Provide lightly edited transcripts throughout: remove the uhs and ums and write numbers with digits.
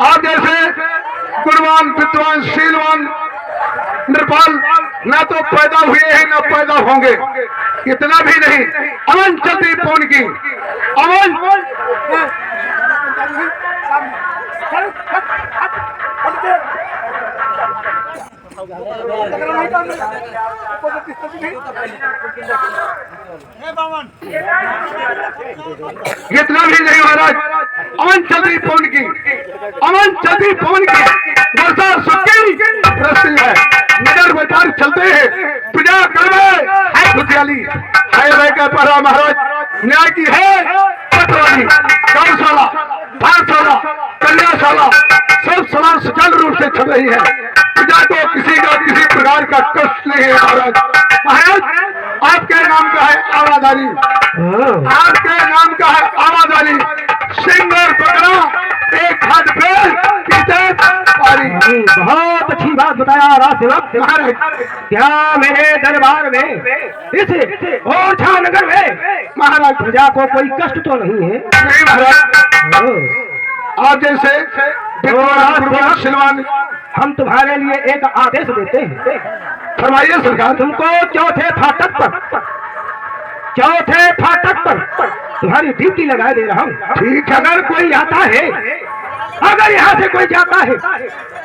आप जैसे गुणवान विद्वान शीलवान नृपाल न तो पैदा हुए हैं न पैदा होंगे, इतना भी नहीं। अमन चलती पौन की अमन इतना भी नहीं महाराज। अमन चलती पौन की अमन चलती पौन की वर्षा सुखी रस्सी है। नगर व्यापार चलते हैं पूजा करवे खुशहाली है रह पड़ा महाराज। न्याय की है पटवारी गौशाला पाठशाला कन्याशाला सब समान सुचारू रूप से चल रही है। पूजा तो किसी का किसी प्रकार का कष्ट नहीं है महाराज। महाराज आपके नाम का है आवाजानी, आपके नाम का है आवाजानी। सिंह और बकरा एक हाथ पे बहुत अच्छी बात बताया राजसेवक महाराज। क्या मेरे दरबार में इस ओरछा नगर में महाराज प्रजा को कोई कष्ट तो नहीं है? नहीं महाराज। आप जैसे सिलवान हम तुम्हारे लिए एक आदेश देते हैं। फरमाइए सरकार। तुमको चौथे फाटक पर तुम्हारी ड्यूटी लगा दे रहा हूँ। ठीक। अगर कोई आता है, अगर यहाँ से कोई जाता है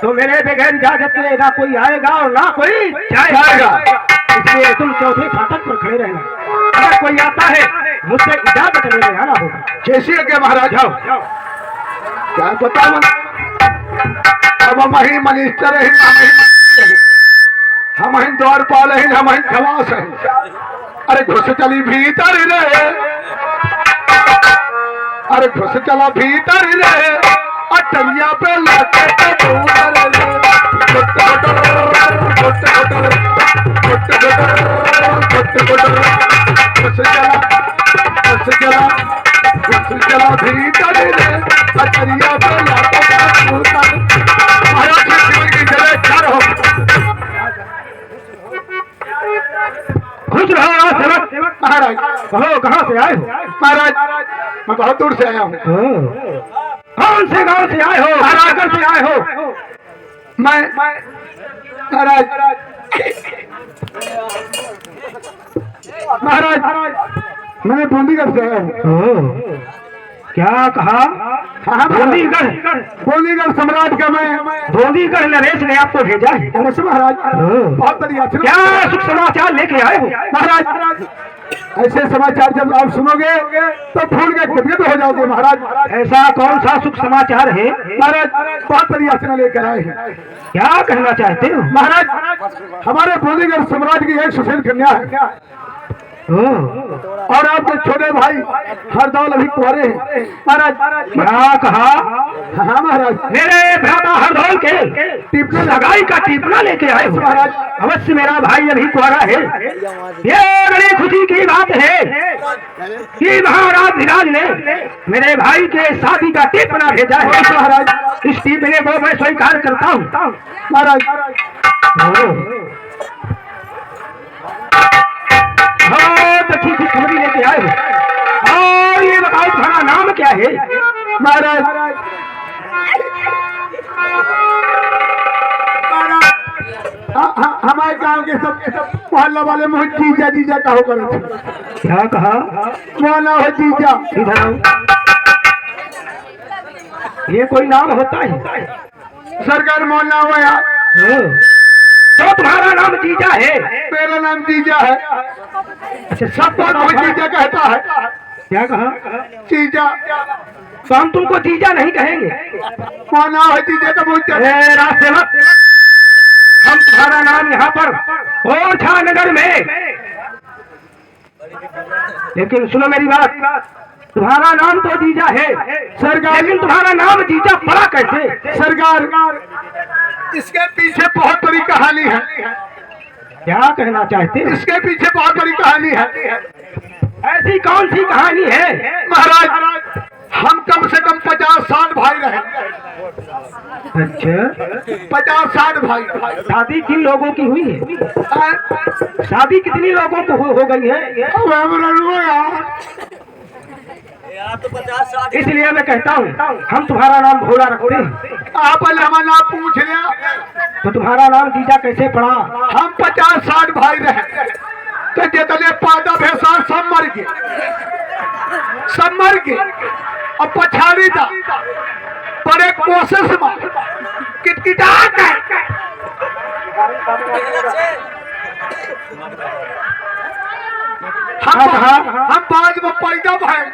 तो मेरे बगैर इजाजत के ना कोई आएगा और ना कोई जाएगा। इसलिए तुम चौथे फाटक पर खड़े रहना। अगर कोई आता है मुझसे इजाजत लेने आना होगा। जैसे के महाराज आओ। क्या पता अब हम ही मनिस्टर है, हम ही द्वारपाल है, हम ही खलास है। अरे घुस चली भीतर रे, अरे घुस चला भीतर रे, अटलिया पे लाके चला भीतर रे, अटलिया पे लाके महाराज शिव की जगह क्या रहो। खुश रहो सेवक महाराज। कहो कहाँ से आए हो? महाराज मैं बहुत दूर से आया हूँ। कौन से गांव से आए हो? महाराज से आए हो? मैं महाराज मैंने बूंदीगढ़ से आया हूँ। क्या कहा? बूंदीगढ़ सम्राट का मैं बूंदीगढ़ नरेश ने आपको भेजा है। अवश्य महाराज। बहुत बढ़िया। क्या सुख समाचार लेके आए हो? महाराज ऐसे समाचार जब आप सुनोगे तो फूल के गदगद हो जाओगे महाराज। ऐसा कौन सा सुख समाचार है? महाराज बहुत बड़ी याचना लेकर आए हैं। क्या कहना चाहते हो? महाराज हमारे बूंदीगढ़ सम्राट की एक सुशील कन्या है और आपके छोटे भाई हरदौल अभी कुंवारे हैं। महाराज क्या कहा? हाँ महाराज। मेरे भ्राता हरदौल के टिपना लगाई का टिपना लेके आए हो? महाराज अवश्य मेरा भाई अभी कुंवारा है। ये बड़ी खुशी की बात है कि महाराज विराज ने मेरे भाई के शादी का टिपना भेजा है। महाराज इस टिपने को मैं स्वीकार करता हूँ। महाराज बहुत अच्छी खुशखबरी लेके आए हो। और ये बताओ तुम्हारा नाम क्या है? महाराज हमारे गांव के सब मोहल्ला वाले मुझे जीजा जीजा कहो करे थे। क्या कहा? मोहल्ला हो जीजा। इधर आओ। ये कोई नाम होता है? सरकार मोहल्ला हुआ यार। तो तुम्हारा नाम जीजा है? मेरा नाम जीजा है। अच्छा सब कोई जीजा कहता है। क्या कहा? जीजा। तो हम तुमको जीजा नहीं कहेंगे। मोहल्ला हो जीजा तो बहुत राजसेवक हम तुम्हारा नाम यहाँ पर ओरछा नगर में, लेकिन सुनो मेरी बात, तुम्हारा नाम तो जीजा है सरकार, लेकिन तुम्हारा नाम जीजा पड़ा कैसे? सरकार इसके पीछे बहुत बड़ी कहानी है। क्या कहना चाहते? इसके पीछे बहुत बड़ी कहानी है। ऐसी कौन सी कहानी है? महाराज हम कम से कम 50-60 भाई रहे। अच्छा 50-60 भाई। शादी किन लोगों की हुई है? शादी कितनी लोगों को हो गई है? तो 50-60। इसलिए मैं कहता हूँ हम तुम्हारा नाम भोला रखते हैं। आप हमारा नाम पूछ लिया। तो तुम्हारा नाम जीजा कैसे पड़ा? हम 50-60 भाई रहे, तो जितने पादा भैंसा सब मर गए, सब मर गए। अब पछाड़ी था बड़े कोशिश में किटकिटा हम बाद में पैदा भैल,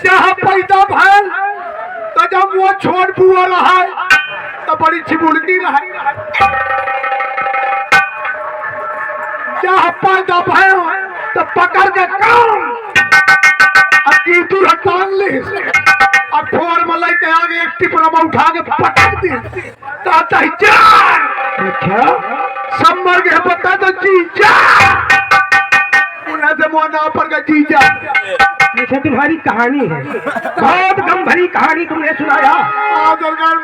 जहाँ पैदा भैल तो जब वो छोड़ बुआ रहा तो बड़ी छिबुलकी रहा, जहाँ पैदा भैल तो पकड़ के काम टांग ली और फोर मलाई के आगे एक टिपड़ा में उठा के पटक दी। कहता है अच्छा सब मर गए, बता तो जीजा से मोना पर का जीजा। ये तुम्हारी कहानी है, बहुत गम भरी कहानी तुमने सुनाया,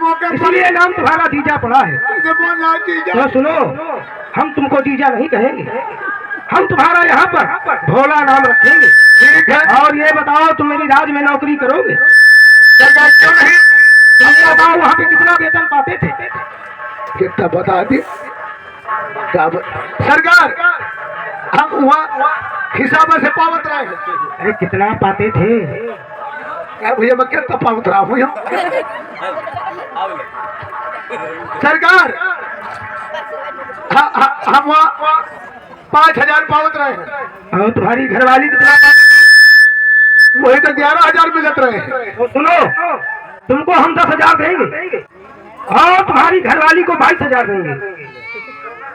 मौके इसलिए नाम तुम्हारा जीजा पड़ा है। जीजा तो सुनो, हम तुमको जीजा नहीं कहेंगे, हम तुम्हारा यहाँ पर भोला नाम रखेंगे। ठीक है। और ये बताओ तुम मेरी राज में नौकरी करोगे? क्यों नहीं? तुम बताओ वहाँ पे कितना वेतन पाते थे? कितना बता दी सरकार, हम वहाँ हिसाब से पावत रहे। अरे कितना पाते थे? भैया मैं कितना पावत रहा हूँ सरकार? हम वहाँ 5,000 पावत रहे हैं। और तुम्हारी घरवाली कितना? वही तो 11,000 मिलत रहे। तो सुनो, तुमको हम 10,000 देंगे और तुम्हारी घरवाली को 22,000 देंगे।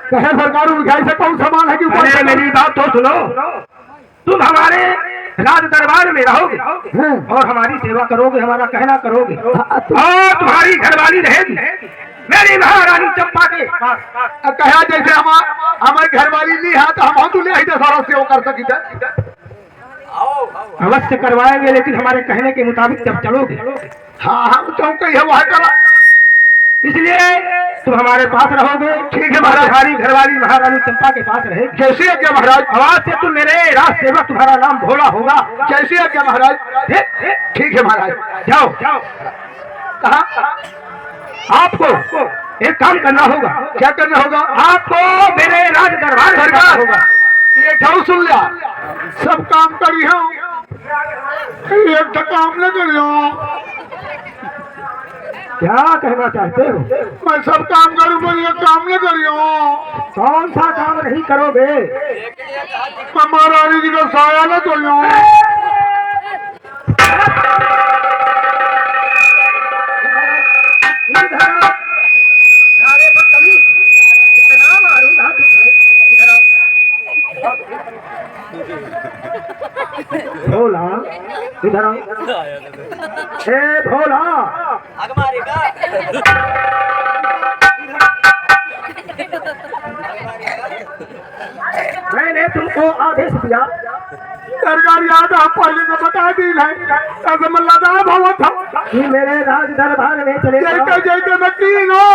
कहे सरकार उठाई से कौन सामान है कि अरे मेरी बात तो सुनो, तुम हमारे राज दरबार में रहोगे और हमारी सेवा करोगे, हमारा कहना करोगे, और तुम्हारी घरवाली रहेगी मेरी महारानी चंपा के पास। कहा जैसे हमारी घरवाली नहीं है तो हम तो नहीं सारा सेवा कर सकी थे। अवश्य करवाएंगे, लेकिन हमारे कहने के मुताबिक जब चलोगे। हाँ हम तो कही वह करा, इसलिए तुम हमारे पास रहोगे। ठीक है महाराज। हमारी घरवाली महारानी चंपा के पास रहेगी। कैसे है क्या महाराज? आवाज से तुम मेरे राज सेवक, तुम्हारा नाम भोला होगा। कैसे है क्या महाराज? ठीक है महाराज। जाओ जाओ। कहा आपको एक काम करना होगा। क्या करना होगा? आपको मेरे राज दरबार सरकार होगा। ये ठाव सुन लिया, सब काम करी हूँ, एक तो काम न करियो। क्या कहना चाहते हो? मैं सब काम करूँ पर ये काम न करियो। कौन सा काम नहीं करोगे? मैं महारानी जी का साया न तोड़ियो। भोला इधर आओ। हे भोला, मैंने तुमको आदेश दिया। सरकार याद आप पहले तो बता दी है कि मेरे राज दरबार में चले जाओ। जैसे वकील हो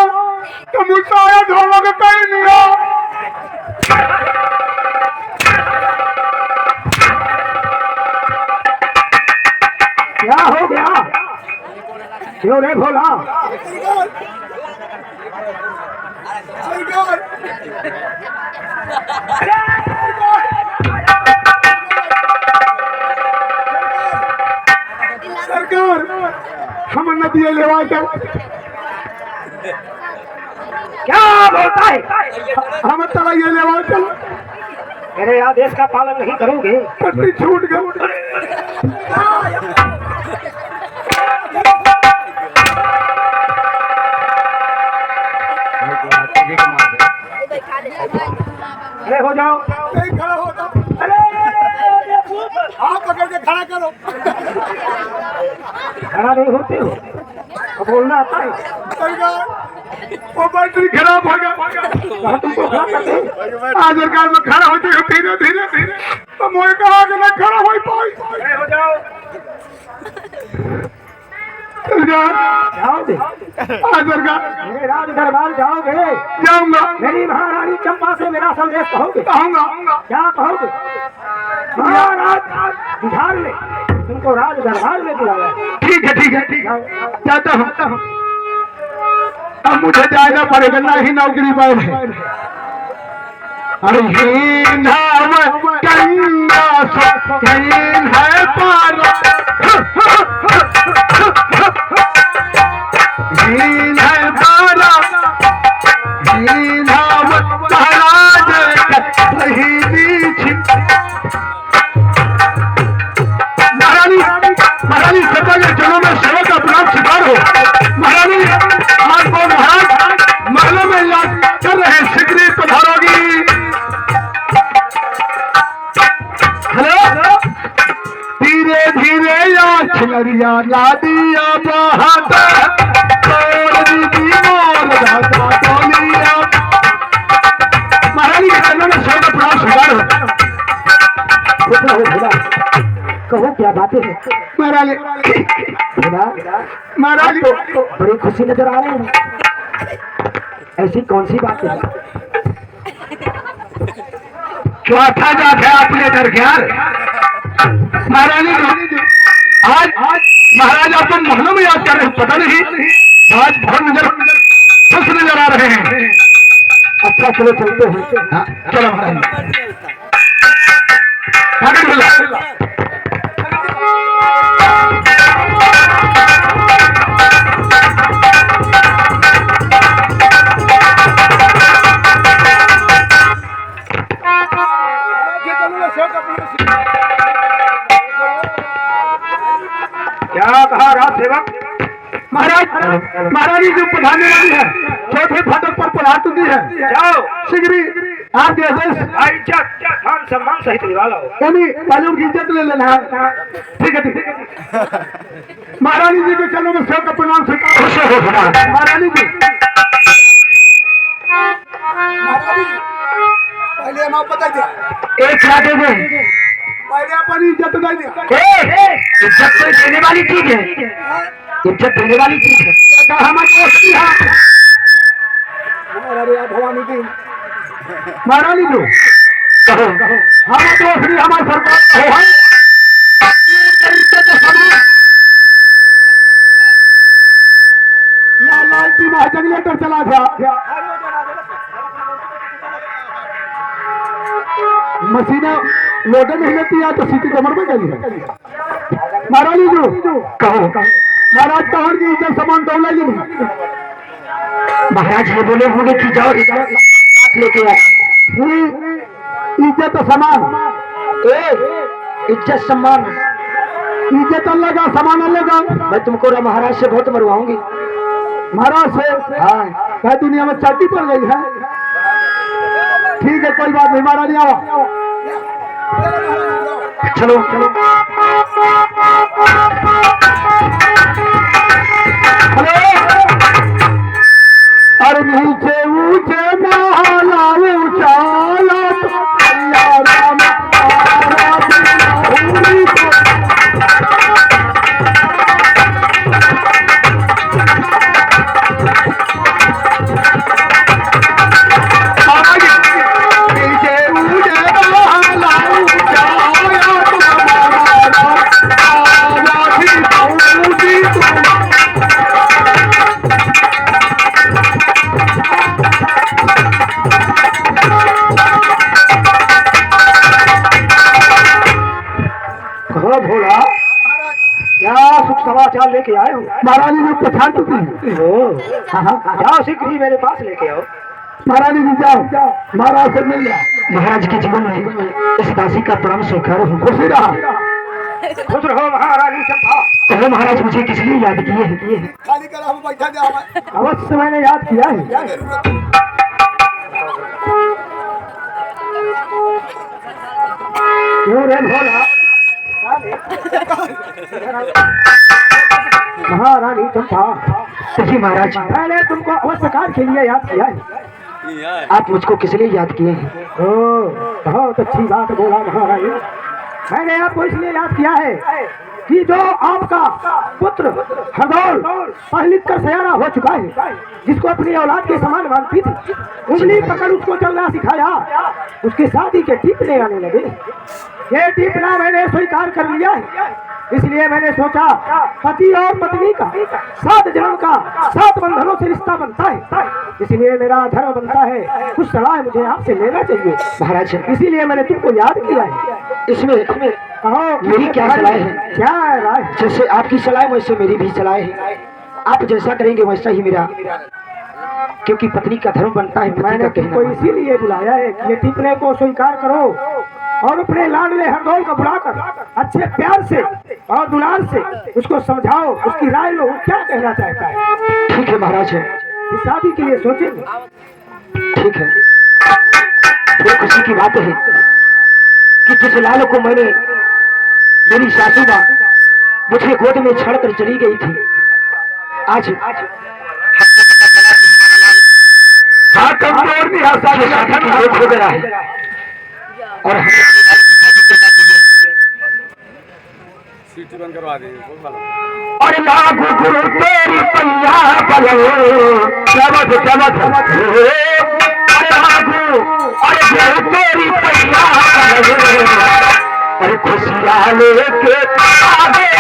तो मुझसे धोगा कहीं नहीं हो। क्या हो गया? क्यों रे भोला? सरकार हम नदिया लेवा कर क्या बोलता है? हम तला ये लेवा चल। मेरे आदेश का पालन नहीं करोगे? पत्नी छूट गई। अरे हो जाओ। नहीं खड़ा होता। अरे हाथ पकड़ के खड़ा करो। खड़ा नहीं होते हो तो बोलना आता है। सरकार वो बैटरी खराब हो गया। कहा तुमको खड़ा करते हैं? आज सरकार में खड़ा होते हो धीरे धीरे धीरे तो मुझे कहा कि मैं खड़ा हो पाई। अरे हो जाओ। जाओगे? आज सरकार मेरे राज दरबार जाओगे? जाऊंगा। मेरी महारानी चंपा से मेरा संदेश कहोगे? कहूंगा। क्या कहोगे? महाराज बिहार में तुमको राज दरबार में बुलाया। ठीक है ठीक है ठीक है, जाता हूँ। अब मुझे जाना पड़ेगा, ना ही नौकरी पर है। अरे हीन कन्या हीन है पारा, हीन है पारा, हीन महाराज महारानी सत्ता के चरणों में सेवा का अपराध शिकार हो। महारानी आज वो महाराज महलों में याद कर रहे सिकरी पधारोगी। हेलो, धीरे धीरे या छिलरिया ला दिया बहादुर, महारानी के चरणों में सेवा का अपराध शिकार हो। कहो क्या बातें हैं महारानी, महारानी तो बड़ी खुशी नजर आ रही है, ऐसी कौन सी बात है? चौथा जात है अपने दरख्यार। महारानी आज महाराज आपको महलों में याद कर रहे हैं, पता नहीं आज बहुत खुश नजर आ रहे हैं। अच्छा चलो चलते हैं। हाँ, चलो महाराज। क्या कहा राज सेवक? महाराज, महारानी जो पढ़ाने वाली है चौथे फाटक पर पढ़ा दी है। जाओ शीघ्र आप जैसे इज्जत मान सम्मान सहित निवाला हो। मालूम की इज्जत ले लेना है। ठीक है, ठीक है। महारानी जी के चरणों में सेवक का प्रणाम स्वीकार। महारानी जी पहले हम बता दिया, एक लाते दे, पहले अपनी इज्जत दे दिया। इज्जत तो देने वाली चीज है, इज्जत देने वाली चीज है। हमारे भवानी जी महारानी जो कहो हम तो श्री हमारे सरकार हो है। या लालटी में जनरेटर चला गया, मशीनें लोटे मेहनत किया तो सीटी कमर में गई है। महारानी जो कहो महाराज कहाँ की इज्जत सामान तो लाई नहीं। महाराज ये बोले होंगे कि जाओ लेके आ। इज्जत सामान इज्जत सम्मान इज्जत अलग है, सामान अलग है। मैं तुमको महाराज से बहुत मरवाऊंगी। महाराज से हाँ क्या दुनिया में चाटी पड़ गई है? ठीक है, कोई बात नहीं। महारानी आओ, चलो चलो। अरे नीचे ऊंचे महला ऊंचाला भोला क्या सुख समाचार लेके आए हो? महारानी जी पछाड़ चुकी है। जाओ शीघ्र ही मेरे पास लेके आओ। महारानी जी जाओ, महाराज से मिल जाओ। महाराज के जीवन में इस दासी का प्राण स्वीकार हो। खुशी रहा। खुश रहो महारानी चंपा। कहो महाराज मुझे किस लिए याद किए हैं? खाली कर हम बैठा जाओ। अवश्य मैंने याद किया है। क्यों रे भोला? महारानी चंपा जी महाराज मैंने तुमको अवश्यकार के लिए याद किया है। आप मुझको किस लिए याद किए हैं? बहुत अच्छी बात बोला महारानी। मैंने आपको इसलिए याद किया है कि जो आपका पुत्र हरदौल पढ़ लिख कर सयाना हो चुका है, जिसको अपनी औलाद के समान मानती थी, उंगली पकड़ उसको चलना सिखाया, उसकी शादी के टिपने आने लगे। ये टिपना मैंने स्वीकार कर लिया है, इसलिए मैंने सोचा पति और पत्नी का 7 जन्म का 7 बंधनों से रिश्ता बनता है, इसलिए मेरा धर्म बनता है। कुछ सलाह मुझे आपसे लेना चाहिए महाराज, इसीलिए मैंने तुमको याद किया है। इसमें कहो मेरी क्या सलाह है? क्या है राय? जैसे आपकी सलाह है वैसे मेरी भी सलाह है। आप जैसा करेंगे वैसा ही मेरा, क्योंकि पत्नी का धर्म बनता है पति मैंने का तुमको कहना। इसीलिए बुलाया है कि ये टिपने को स्वीकार करो और अपने लाडले हरदौल को बुलाकर अच्छे प्यार से और दुलार से उसको समझाओ, उसकी राय लो, वो क्या कहना चाहता है। ठीक है महाराज, इस शादी के लिए सोचेंगे। ठीक है। ये खुशी की बात है कि जिस लाल को मैंने मेरी सासू माँ मुझे गोद में छड़ कर चली गई थी, आज हाँ कमजोर भी है, ये शादी की रोक हो गया है और हम और लागू गुरु तेरी पैया बलो चमक चमक अरे लागू अरे गुरु तेरी पैया बलो अरे खुशियाँ लेके आगे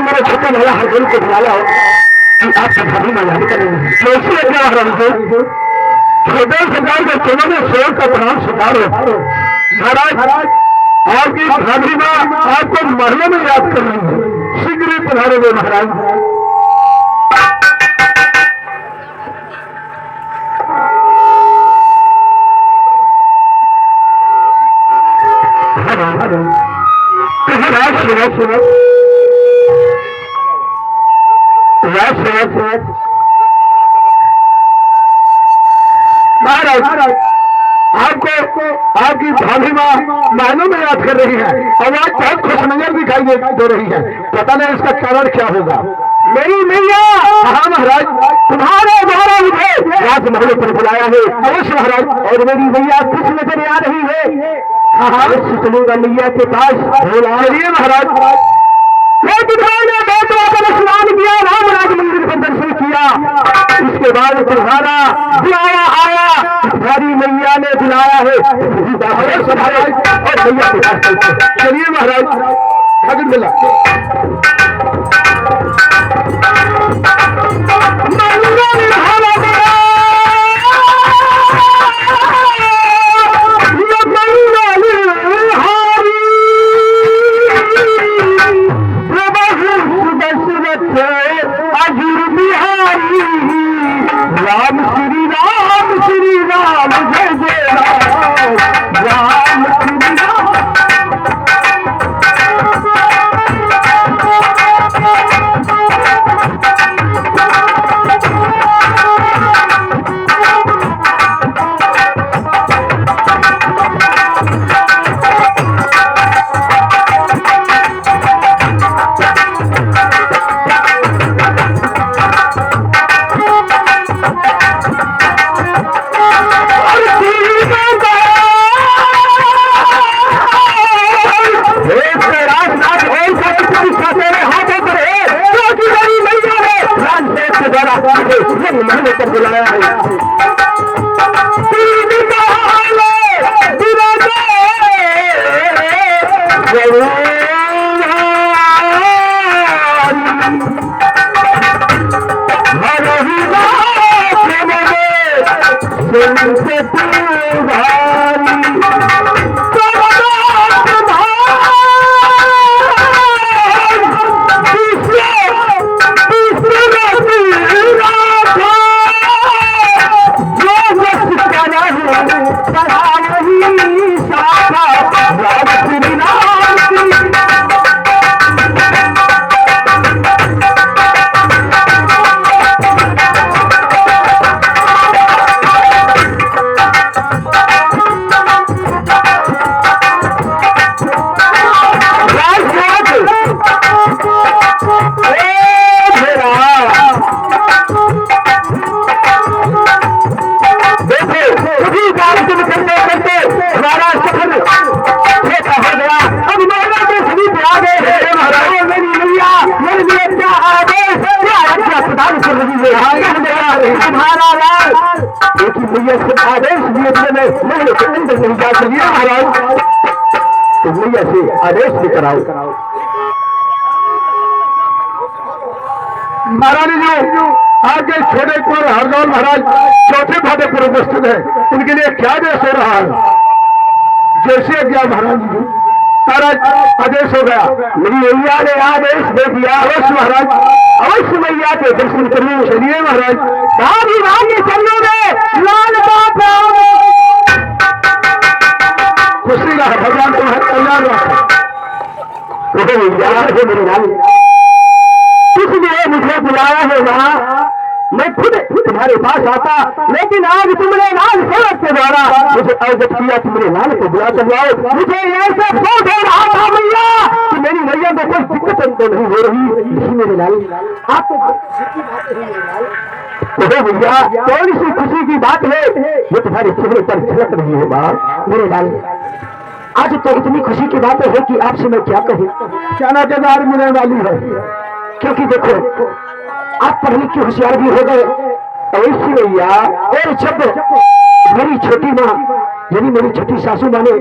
मेरे छोटे भैया हरदौल को बुलाया हो कि आप सभी मजाक करेंगे कैसे क्या छोटे सरकार के चुनाव में शेर का प्रणाम स्वीकार हो महाराज। आपकी भाभी माँ आपको मरने में याद कर रही है, शीघ्र ही पधारोगे महाराज। महाराज आपको आपकी भाभी माँ मायनों में याद कर रही है और आज बहुत खुशनजर दिखाई दे रही है, पता नहीं इसका कारण क्या होगा। मेरी मैया, हाँ महाराज, तुम्हारे द्वारा मुझे राजमहल पर बुलाया है। अवश्य महाराज, और मेरी मैया कुछ नजर आ रही है। हाँ सुतलूंगा मैया के पास। चलिए महाराज। स्नान किया, रामराज मंदिर का दर्शन किया, उसके बाद तुम्हारा बुलावा आया, तुम्हारी मैया ने बुलाया है और मैया के पास चलते। चलिए महाराज, भगत मिला अजूर तुमसे तुम्हारी आदेश दिए मैं के अंदर नहीं जा सकती महाराज, तो भैया से आदेश भी कराओ। महारानी जी आगे छोटे कुंवर हरदौल महाराज चौथे फाटे पर उपस्थित है, उनके लिए क्या आदेश हो रहा है? जैसे क्या महाराज जी महाराज आदेश हो गया। मेरी मैया ने आदेश दे दिया। अवश्य महाराज, अवश्य मैया के दर्शन करूँ। चलिए महाराज। भाभी भाग्य चलने में लाल बाबा खुशी रहा, भगवान तुम्हारे कल्याण रहा। मेरे लाल, किसने मुझे बुलाया है वहाँ? मैं खुद तुम्हारे पास आता, लेकिन आज तुमने लाल सेवक के द्वारा मुझे अवगत किया। तुमने लाल को बुला करवाओ। मुझे ऐसा सोच हो रहा था मैया कि मेरी मैया को कोई दिक्कत तो नहीं हो रही। इसी मेरे लाल आप तो भैया कौन सी खुशी की बात है जो तुम्हारे चेहरे पर झलक रही है बात? मेरे लाल आज तो इतनी खुशी की बात है कि आपसे मैं क्या कहूँ, क्या ना जगार मिलने वाली है। क्योंकि देखो आप पढ़ लिख के होशियार भी हो गए। ऐसी भैया और जब मेरी छोटी माँ यानी मेरी छोटी सासू माँ ने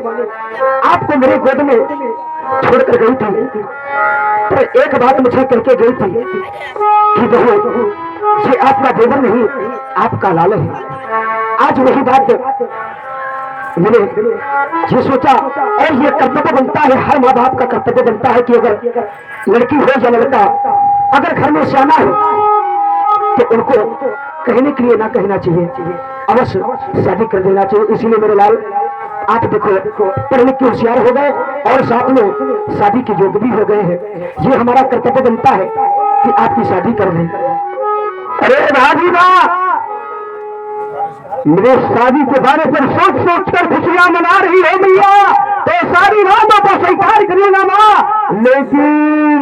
आपको मेरे गोद में छोड़कर गई थी, तो एक बात मुझे करके गई थी कि बहू ये आपका देवर नहीं, आपका लाल है। आज वही बात मैंने ये सोचा और ये कर्तव्य बनता है, हर माँ बाप का कर्तव्य बनता है कि अगर लड़की हो या लड़का अगर घर में सियाना है तो उनको कहने के लिए ना कहना चाहिए, अवश्य शादी कर देना चाहिए। इसीलिए मेरे लाल आप देखो पढ़ लिख के होशियार हो गए और साथ में शादी के योग्य भी हो गए हैं। ये हमारा कर्तव्य बनता है कि आपकी शादी कर दें। अरे भाभी माँ मेरे शादी के बारे पर सोच सोच कर खुशियां मना रही है मैया, तो सारी बातों को स्वीकार करिएगा माँ। लेकिन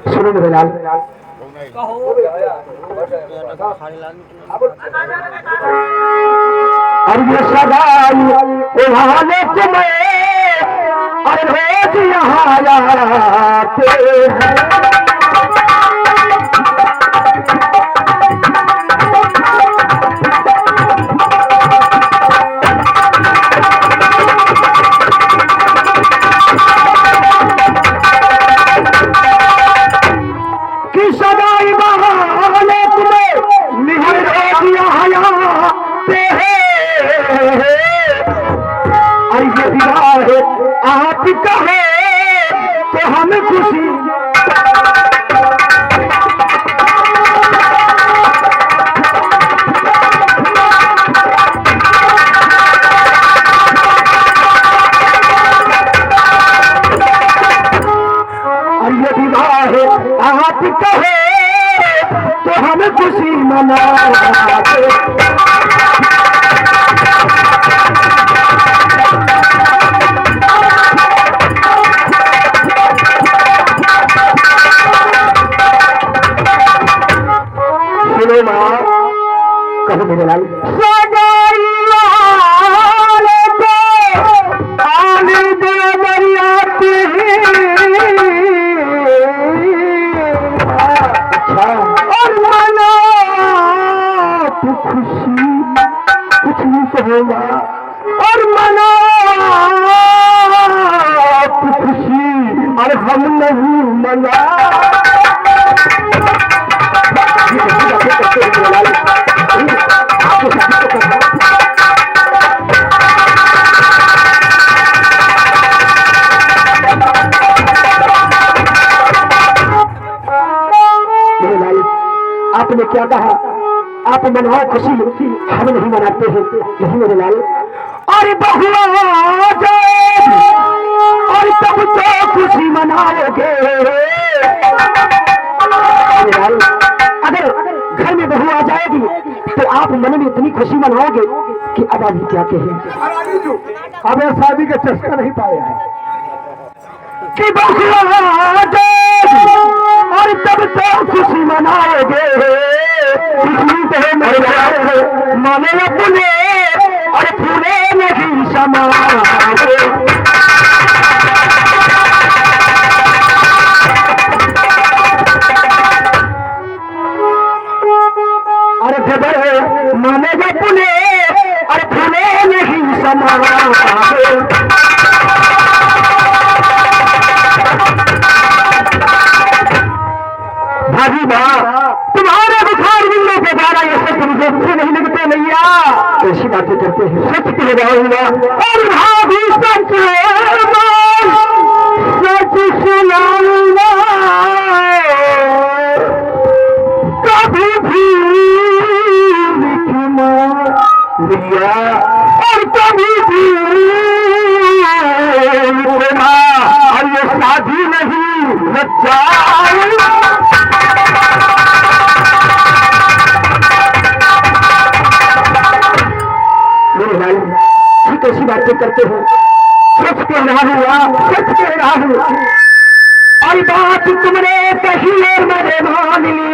सुनो मेरे लाल, और ये सगाई उन्होंने तुम्हें और रोज यहाँ आते हैं। आपका है तो हमें खुशी और ये विवाह है आपका है तो हमें खुशी मनाते। कहो मेरे लाल आने दे मरियाती। अच्छा और मना तू खुशी कुछ नहीं कहोगा और मना तू खुशी और हम नहीं मना। आप मनाओ खुशी, हम नहीं मनाते हैं। नहीं मेरे लाल, अरे बहुआ आ जाए और तब तो खुशी मनाओगे। मेरे लाल, अगर घर में बहू आ जाएगी तो आप मन में इतनी खुशी मनाओगे कि अब अभी क्या कहें। अरे जो अब ये शादी का चस्का नहीं पाया है कि बहुआ आ जाएगी और तब तो खुशी मनाओगे। माने अपने और फूले नहीं समाओगे। अरे खबर माने अपने और फूले नहीं समाओगे। भाभी माँ, तुम्हारे बुखार मिलने के द्वारा ये सब मुझे अच्छे नहीं लगते भैया। कैसी बातें करते हैं, सच कह रहा हूँ। और भाभी सच सच सुनाऊंगा, कभी भी भैया और कभी भी और ये शादी नहीं बचाऊंगा। कैसी बातें करते हो, सच कह रहा हूँ, सच कह रहा हूँ। और बात तुमने कही और मैंने मान ली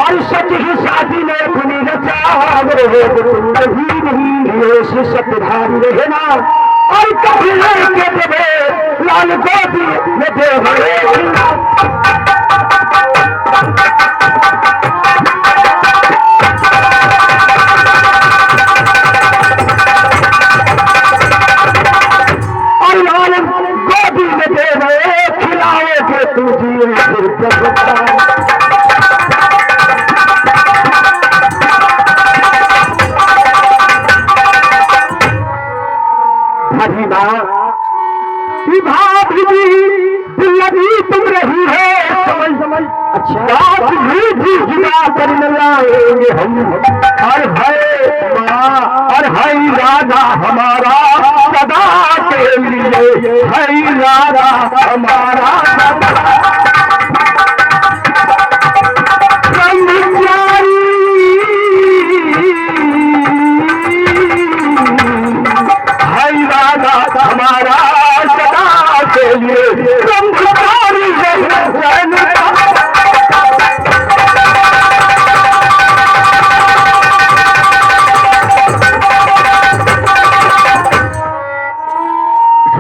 और सच ही शादी में खुली रचा नहीं से सत्यधारी रहना और कभी के देवे लाल गोदी में देवे। तुम रही है समझ अच्छा कर लाएंगे हम। और है माँ और है राधा हमारा सदा के लिए, है राधा हमारा सदा। है राधा हमारा सदा के लिए ब्रह्मचारी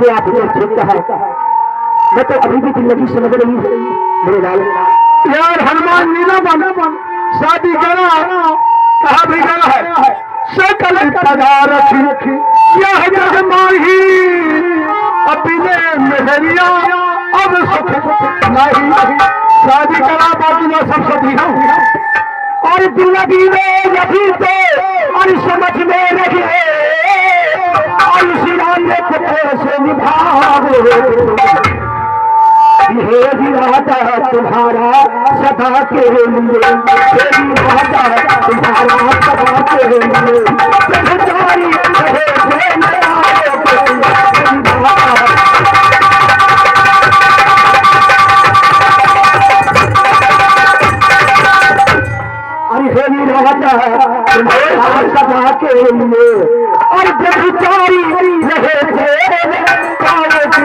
आपने ठीक कहा। मैं तो अभी भी जिंदगी समझ रही हूँ मेरे लाल। यार हनुमान जी ना बन शादी करा कहा भी गया है सकल पगार रखी यह जग माही अपने मेहरिया अब सुख नहीं। शादी करा बाकी मैं सब सदी हूँ और जिंदगी में यही तो और समझ में नहीं और इसी राम से निभाओ। हे राजा तुम्हारा सदा के लिए, राजा तुम्हारा सदा के लिए। अरे राजा तुम्हारा सदा के लिए और ब्रह्मचारी रहे थे काले के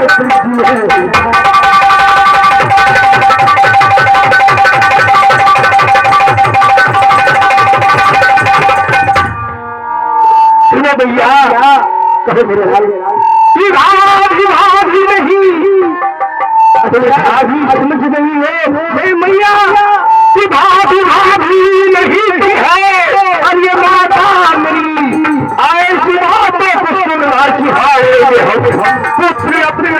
भैया कहो मेरे लाल विवाह भी नहीं। शादी समझ गई है मैया, विवाह भी नहीं है। और ये माता मेरी ऐसी बातों को सुनना सिखाए पुत्र अपने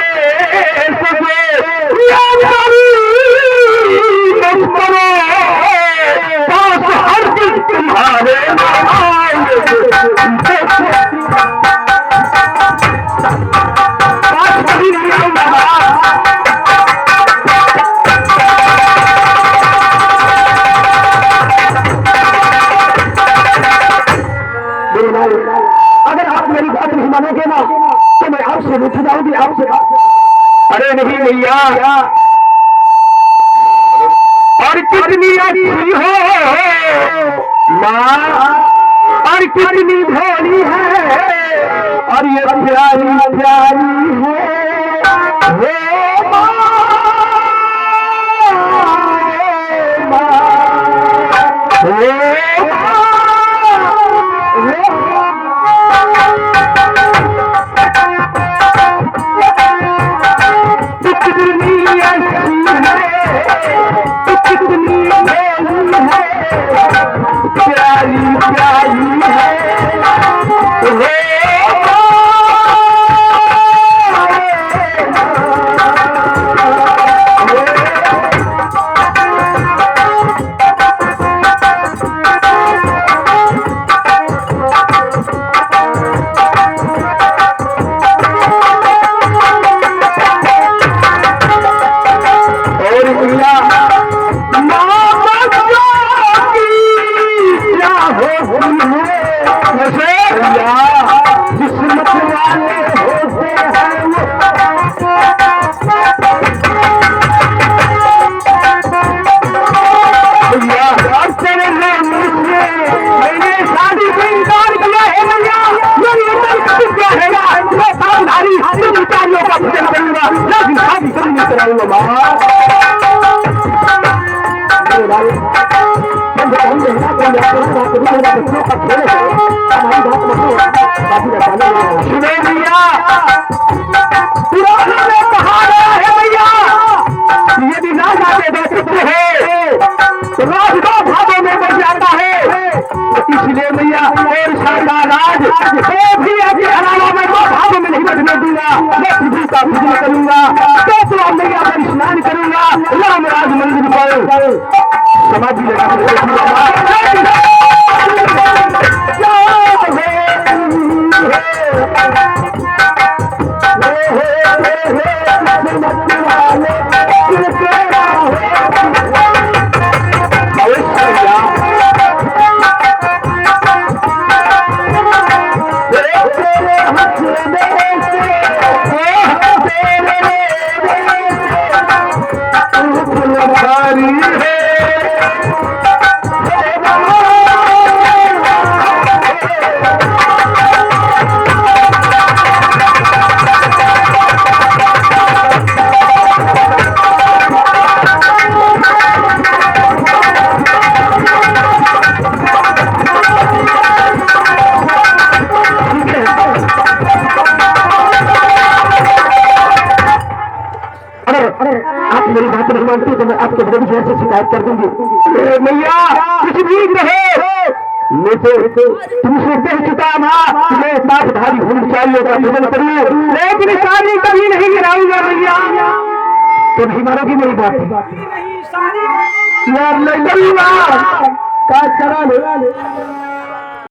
हर दिन तुम्हारे लाल, अगर आप मेरी बात नहीं मानोगे ना तो मैं आपसे रूठ जाऊंगी, आपसे। अरे नहीं भैया, और कितनी अच्छी हो माँ, और कितनी भोली है, और ये प्यारी प्यारी है हे माँ, हे माँ, सुने भैया, पुरानों ने कहा गया है भैया, यदि ना जाते दो पुत्र है तो राज दो भागों में बढ़ जाता है। इसलिए भैया और सारा राज तो भी अभी अलावा मैं दो भागों में नहीं बढ़ने दूंगा। मैं पृथ्वी का पूजन करूंगा, तो आप मैया पर स्नान करूंगा, रामराज मंदिर पर समाधि लगा मेरी बात नहीं मानती तो मैं आपके बड़े विजय से शिकायत कर दूंगी। भैया कुछ भी रहे, मैं तो तुमसे कह चुका माँ, मैं साथधारी होनी चाहिए का पूजन करूँ, लेकिन शादी कभी नहीं गिराऊंगा भैया। तो नहीं मानोगी मेरी बात? यार नहीं करूंगा, काज करा ले।